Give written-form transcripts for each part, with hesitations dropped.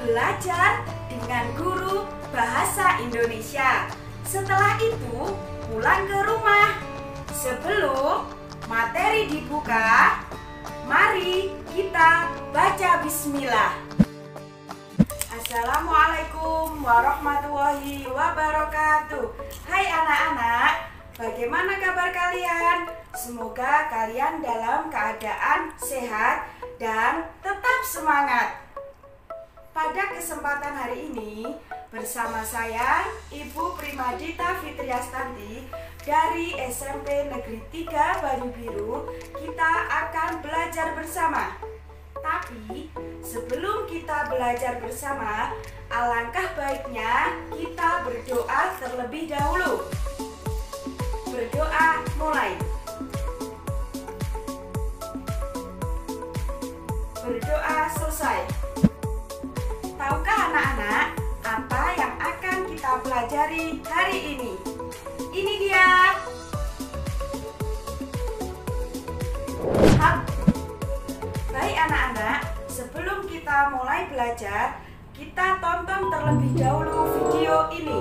belajar dengan guru bahasa Indonesia. Setelah itu, pulang ke rumah. Sebelum materi dibuka, mari kita baca bismillah. Assalamualaikum warahmatullahi wabarakatuh. Hai anak-anak, bagaimana kabar kalian? Semoga kalian dalam keadaan sehat dan tetap semangat. Pada kesempatan hari ini, bersama saya, Ibu Primadita Fitriastanti dari SMP Negeri 3 Banyu Biru, kita akan belajar bersama. Tapi sebelum kita belajar bersama, alangkah baiknya kita berdoa terlebih dahulu. Berdoa mulai. Berdoa selesai. Tahukah anak-anak apa yang akan kita pelajari hari ini? Ini dia. Baik anak-anak, sebelum kita mulai belajar, kita tonton terlebih dahulu video ini.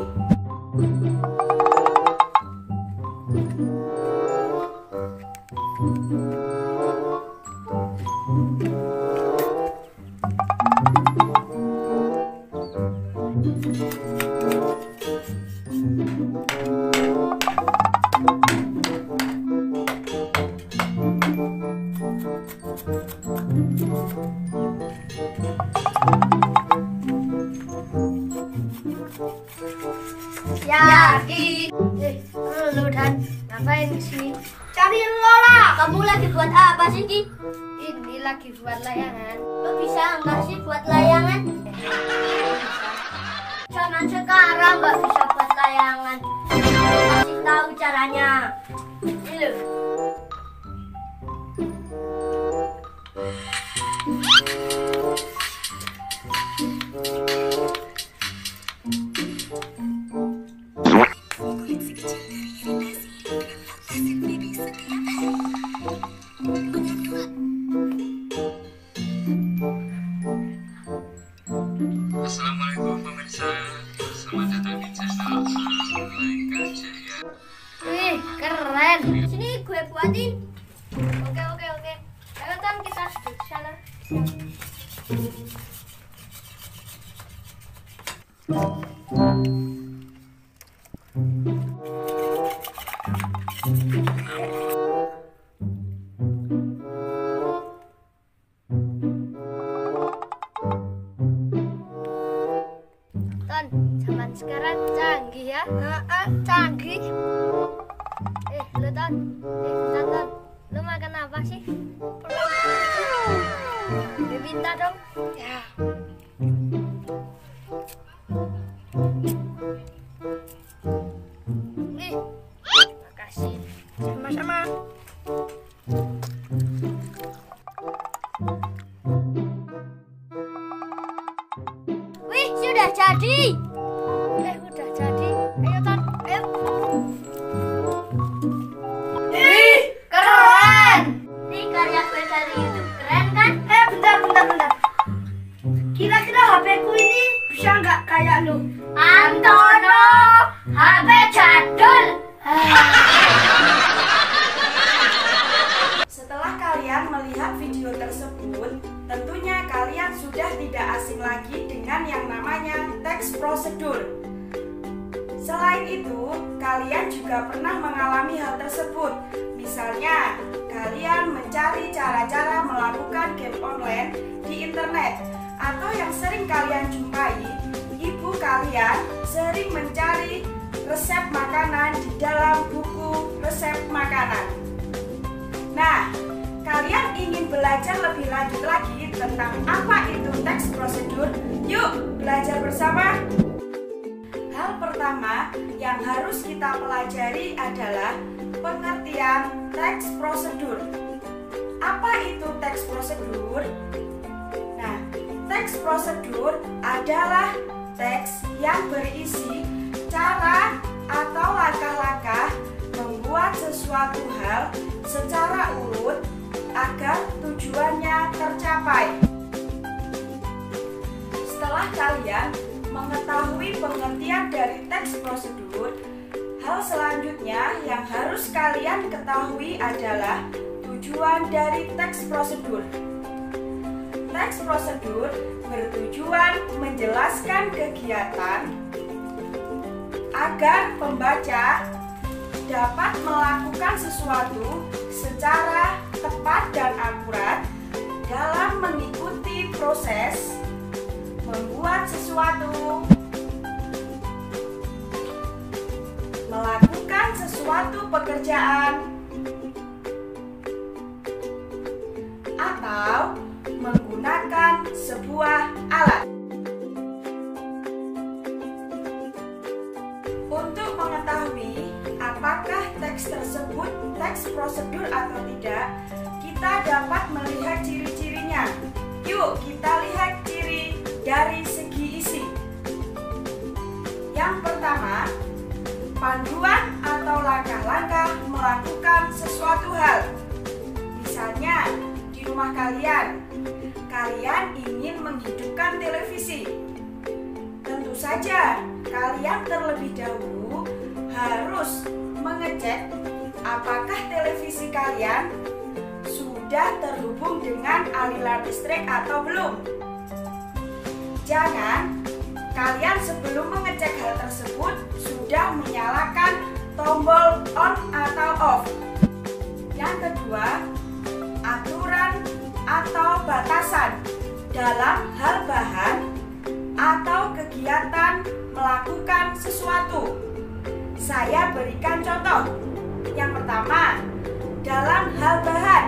Lu Dan, ngapain di sini? Cari Lola. Kamu lagi buat apa sih, Ki? Ini lagi buat layangan. Lo bisa nggak sih buat layangan? Jangan sekarang nggak bisa buat layangan. Kasih tahu caranya. Ini loh. Assalamualaikum pemirsa, selamat datang di channel Laika Jaya. Wih, keren. Sini gue buatin. Oke. Ayo Tan, kita di sana. Tan, zaman sekarang canggih ya. Canggih. Lu Tan. Tan. Lu makan apa sih? Minta dong. Ya. Nih. Makasih. Sama-sama. Wih, sudah jadi. Udah jadi. Ayo Tan, ayo. Keren. Ini karya gue dari YouTube, keren kan? Bentar. Kira-kira HP ku ini bisa nggak kayak lu? Antono, HP jadul. Setelah kalian melihat video tersebut, tentunya kalian sudah tidak asing lagi dengan yang namanya teks prosedur. Selain itu, kalian juga pernah mengalami hal tersebut. Misalnya, kalian mencari cara-cara melakukan game online di internet, atau yang sering kalian jumpai, ibu kalian sering mencari resep makanan di dalam buku resep makanan. Nah, kalian ingin belajar lebih lanjut lagi tentang apa itu teks prosedur? Yuk, belajar bersama. Hal pertama yang harus kita pelajari adalah pengertian teks prosedur. Apa itu teks prosedur? Nah, teks prosedur adalah teks yang berisi cara atau langkah-langkah membuat sesuatu hal secara urut agar tujuannya tercapai. Setelah kalian mengetahui pengertian dari teks prosedur, hal selanjutnya yang harus kalian ketahui adalah tujuan dari teks prosedur. Teks prosedur bertujuan menjelaskan kegiatan agar pembaca dapat melakukan sesuatu secara tepat dan akurat dalam mengikuti proses membuat sesuatu, melakukan sesuatu pekerjaan, atau menggunakan sebuah alat. Untuk mengetahui apakah teks tersebut teks prosedur atau tidak, kita dapat melihat ciri-cirinya. Yuk kita lihat ciri dari segi isi. Yang pertama, panduan atau langkah-langkah melakukan sesuatu hal. Misalnya, di rumah kalian ingin menghidupkan televisi. Tentu saja, kalian terlebih dahulu harus mengecek apakah televisi kalian sudah terhubung dengan aliran listrik atau belum. Jangan kalian sebelum mengecek hal tersebut sudah menyalakan tombol on atau off. Yang kedua, aturan atau batasan dalam hal bahan atau kegiatan melakukan sesuatu. Saya berikan contoh. Yang pertama, dalam hal bahan.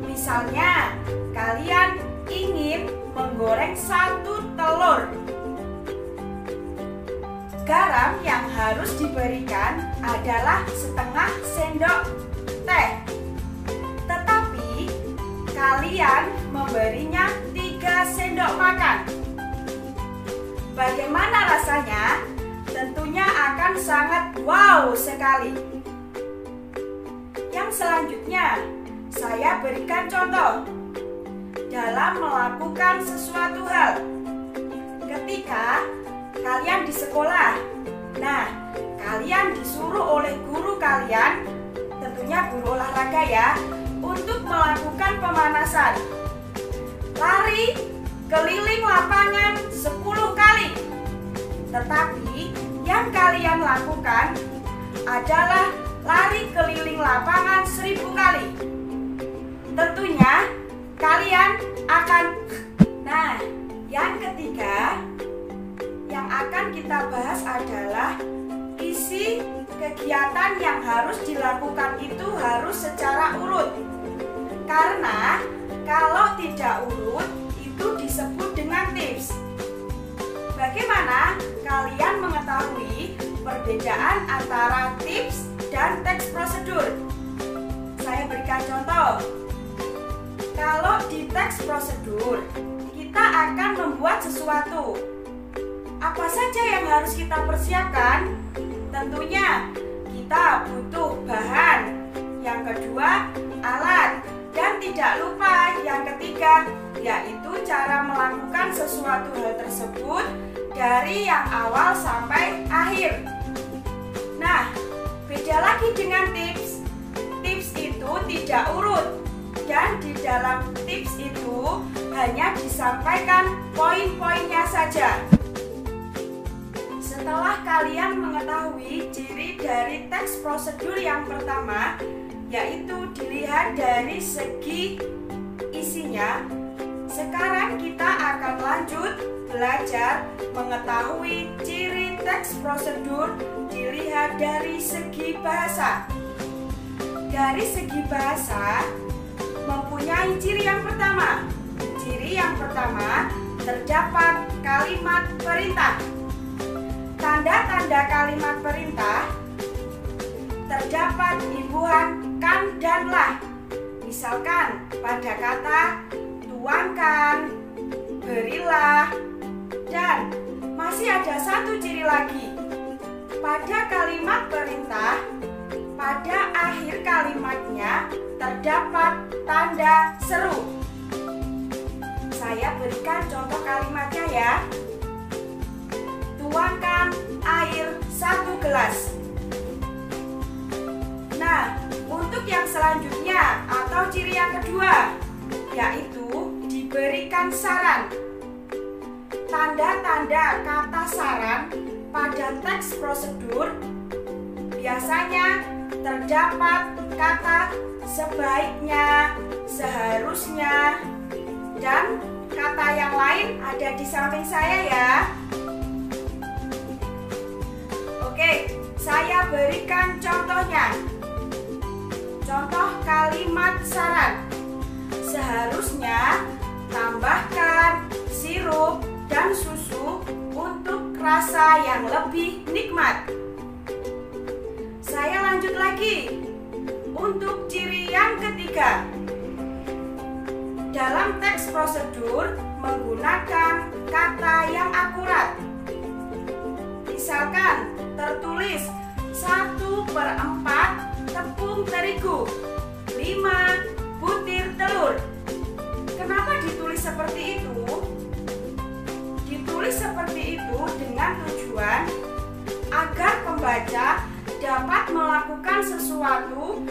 Misalnya, kalian ingin menggoreng 1 telur. Garam yang harus diberikan adalah setengah sendok teh. Tetapi kalian memberinya 3 sendok makan. Bagaimana rasanya? Tentunya akan sangat wow sekali. Yang selanjutnya, saya berikan contoh dalam melakukan sesuatu hal. Ketika kalian di sekolah, kalian disuruh oleh guru kalian, tentunya guru olahraga ya, untuk melakukan pemanasan. Lari keliling lapangan 10 kali. Tetapi yang kalian lakukan adalah lari keliling lapangan 1000 kali. Tentunya kalian akan. Yang ketiga yang akan kita bahas adalah isi kegiatan yang harus dilakukan itu harus secara urut. Karena kalau tidak urut itu disebut dengan tips. Bagaimana kalian mengetahui perbedaan antara tips dan teks prosedur? Saya berikan contoh. Kalau di teks prosedur, kita akan membuat sesuatu. Apa saja yang harus kita persiapkan? Tentunya kita butuh bahan. Yang kedua, alat. Dan tidak lupa yang ketiga, yaitu cara melakukan sesuatu hal tersebut dari yang awal sampai akhir. Beda lagi dengan tips. Tips itu tidak urut. Dan di dalam tips itu hanya disampaikan poin-poinnya saja. Setelah kalian mengetahui ciri dari teks prosedur yang pertama, yaitu dilihat dari segi isinya, sekarang kita akan lanjut belajar mengetahui ciri teks prosedur dilihat dari segi bahasa. Dari segi bahasa mempunyai ciri yang pertama. Ciri yang pertama terdapat kalimat perintah. Tanda-tanda kalimat perintah terdapat imbuhan kan dan lah. Misalkan pada kata tuangkan, berilah, dan masih ada satu ciri lagi. Pada kalimat perintah, pada akhir kalimatnya terdapat tanda seru. Saya berikan contoh kalimatnya ya. Tuangkan air 1 gelas. Nah, untuk yang selanjutnya atau ciri yang kedua, yaitu diberikan saran. Tanda-tanda kata saran pada teks prosedur biasanya terdapat kata sebaiknya, seharusnya, dan kata yang lain ada di samping saya ya. Oke, saya berikan contohnya. Contoh kalimat saran. Seharusnya tambahkan sirup dan susu untuk rasa yang lebih nikmat. Saya lanjut lagi. Untuk ciri yang ketiga, dalam teks prosedur menggunakan kata yang akurat. Misalkan tertulis 1/4 tepung terigu, 5 butir telur. Kenapa ditulis seperti itu? Ditulis seperti itu dengan tujuan agar pembaca dapat melakukan sesuatu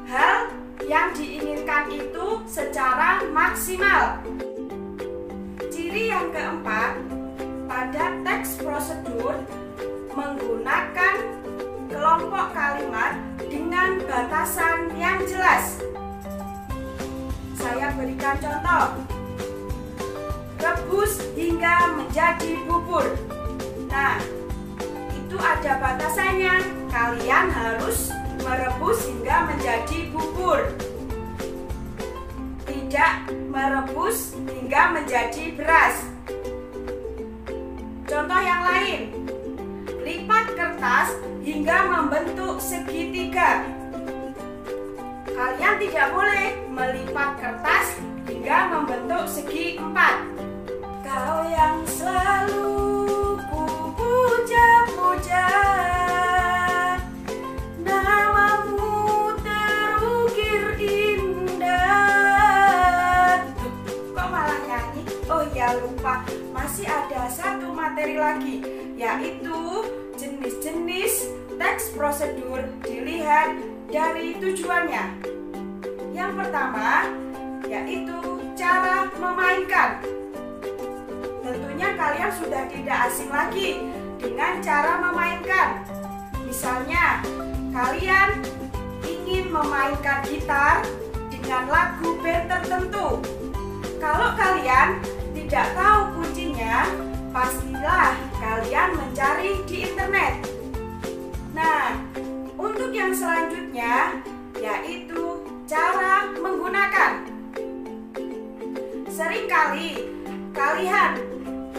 hal yang diinginkan itu secara maksimal. Ciri yang keempat, pada teks prosedur menggunakan kelompok kalimat dengan batasan yang jelas. Saya berikan contoh. Rebus hingga menjadi bubur. Nah, itu ada batasannya. Kalian harus merebus hingga menjadi bubur. Tidak merebus hingga menjadi beras. Contoh yang lain. Lipat kertas hingga membentuk segitiga. Kalian tidak boleh melipat kertas hingga membentuk segi 4. Kau yang selalu ku puja-puja, namamu terukir indah. Kok malah nyanyi? Oh ya, lupa, masih ada satu materi lagi, yaitu jenis-jenis teks prosedur dilihat dari tujuannya. Yang pertama, yaitu cara memainkan. Tentunya kalian sudah tidak asing lagi dengan cara memainkan. Misalnya, kalian ingin memainkan gitar dengan lagu band tertentu. Kalau kalian tidak tahu kuncinya, pastilah kalian mencari di internet. Nah, untuk yang selanjutnya yaitu cara menggunakan. Seringkali kalian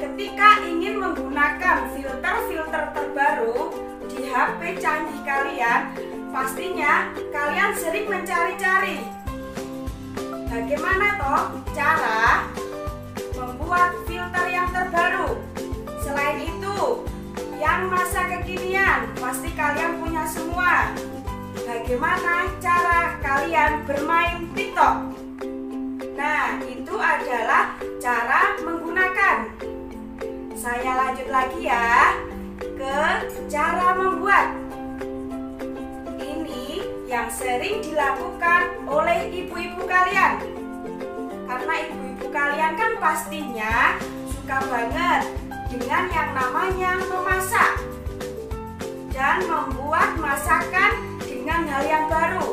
ketika ingin menggunakan filter-filter terbaru di HP canggih kalian, pastinya kalian sering mencari-cari bagaimana toh cara membuat filter yang terbaru. Selain itu, yang masa kekinian pasti kalian punya semua. Bagaimana cara kalian bermain TikTok? Nah, itu adalah cara menggunakan. Saya lanjut lagi ya ke cara membuat. Ini yang sering dilakukan oleh ibu-ibu kalian. Karena ibu-ibu kalian kan pastinya suka banget dengan yang namanya memasak dan membuat masakan dengan hal yang baru.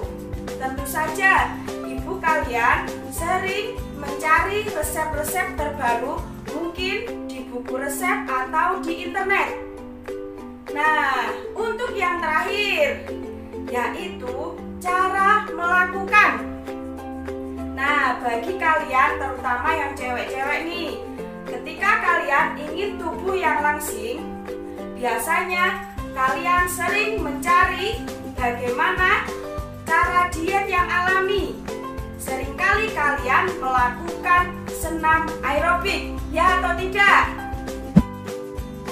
Tentu saja ibu kalian sering mencari resep-resep terbaru, mungkin di buku resep atau di internet. Nah, untuk yang terakhir yaitu cara melakukan. Nah, bagi kalian terutama yang cewek-cewek nih, ketika kalian ingin tubuh yang langsing, biasanya kalian sering mencari bagaimana cara diet yang alami. Seringkali kalian melakukan senam aerobik, ya atau tidak?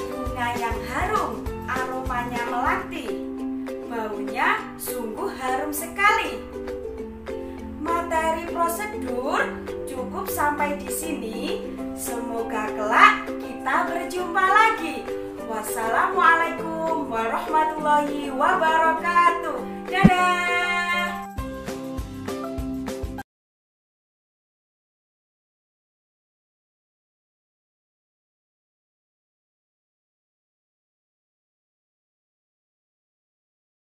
Bunga yang harum, aromanya melati, baunya sungguh harum sekali. Materi prosedur cukup cukup sampai di sini. Semoga kelak kita berjumpa lagi. Wassalamualaikum warahmatullahi wabarakatuh. Dadah.